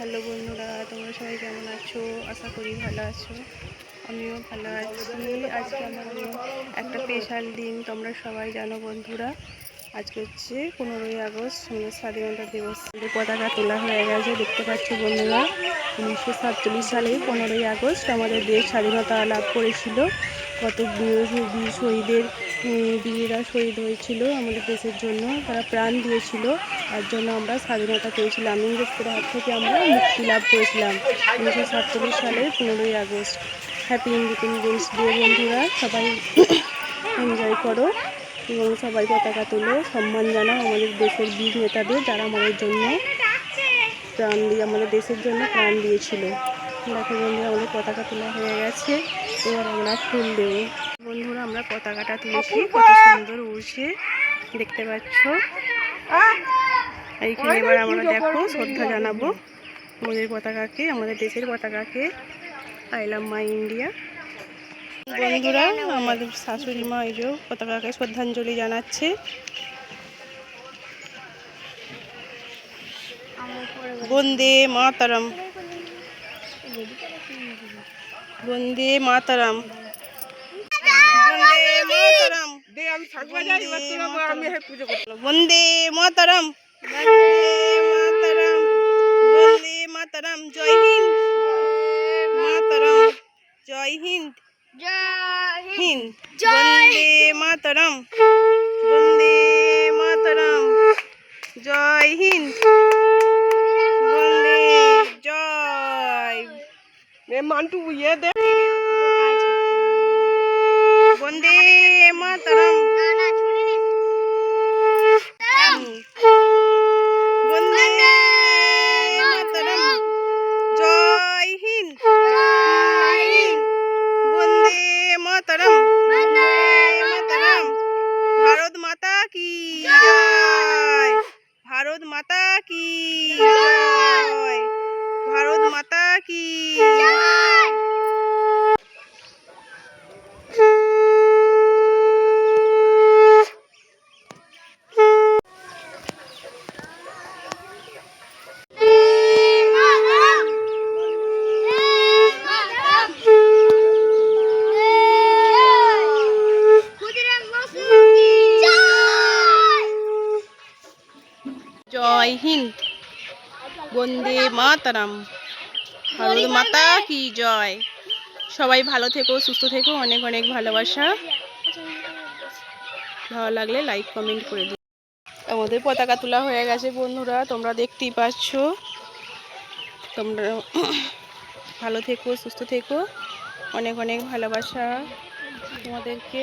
Hello বন্ধুরা, তোমরা সবাই কেমন আছো? আশা করি ভালো আছো। আমিও ভালো আছি। আজকে আমাদের একটা স্পেশাল দিন, তোমরা সবাই জানো বন্ধুরা। আজকে হচ্ছে 15ই আগস্ট, আমাদের স্বাধীনতা দিবস। পতাকা তোলা হয়ে গেছে, দেখতে পাচ্ছ বন্ধুরা। 1947 সালে 15ই আগস্ট আমাদের দেশ স্বাধীনতা লাভ করেছিল। কত বীর শহীদের বীরেরা শহীদ হয়েছিল আমাদের দেশের জন্য, তারা প্রাণ দিয়েছিল। তার জন্য আমরা স্বাধীনতা পেয়েছিলাম, ইংরেজদের হাত থেকে আমরা মুক্তি লাভ করেছিলাম 1947 সালের 15ই আগস্ট। হ্যাপি ইন্ডিপেন্ডেন্স ডে বন্ধুরা, সবাই এনজয় করো এবং সবাই পতাকা তুলো, সম্মান জানাও আমাদের দেশের বীর নেতাদের, যারা আমাদের জন্য প্রাণ দিয়ে আমাদের দেশের জন্য প্রাণ দিয়েছিল। দেখো বন্ধুরা, আমাদের পতাকা তোলা হয়ে গেছে, এবার আমরা ফুল দেবো। বন্ধুরা, আমরা পতাকাটা তুলেছি, কত সুন্দর উড়ছে দেখতে পাচ্ছ। এইখানে এবার আমরা দেখো শ্রদ্ধা জানাবো আমাদের পতাকাকে, আমাদের দেশের পতাকাকে। I love my India. বন্ধুরা, আমাদের শাশুড়ি মা এই যে পতাকাকে শ্রদ্ধাঞ্জলি জানাচ্ছে। বন্দে মাতরম, বন্দে মাতরম, বন্দে মাতরম, বন্দে মাতরম, বন্দে মাতরম। জয় হিন্দ মাতরম, জয় হিন্দ হিন্দ, বন্দে মাতরম, বন্দে মাতরম, জয় হিন্দ, বন্দে জয় মান্টু ইয়ে দে, বন্দে মাতরম, বন্দে মাতরম, জয় হিন্দ, বন্দে মাতরম, মাতরম। ভারত মাতা কি জয়, ভারত মাতা কি জয়, ভারত মাতা কি জয়। জয় হিন্দ, বন্দে মাতরম, ভারত মাতা কি জয়। সবাই ভালো থেকো, সুস্থ থেকো, অনেক অনেক ভালোবাসা। ভালো লাগলে লাইক কমেন্ট করে দিও। আমাদের পতাকা তোলা হয়ে গেছে বন্ধুরা, তোমরা দেখতেই পাচ্ছ। তোমরা ভালো থেকো, সুস্থ থেকো, অনেক অনেক ভালোবাসা তোমাদেরকে।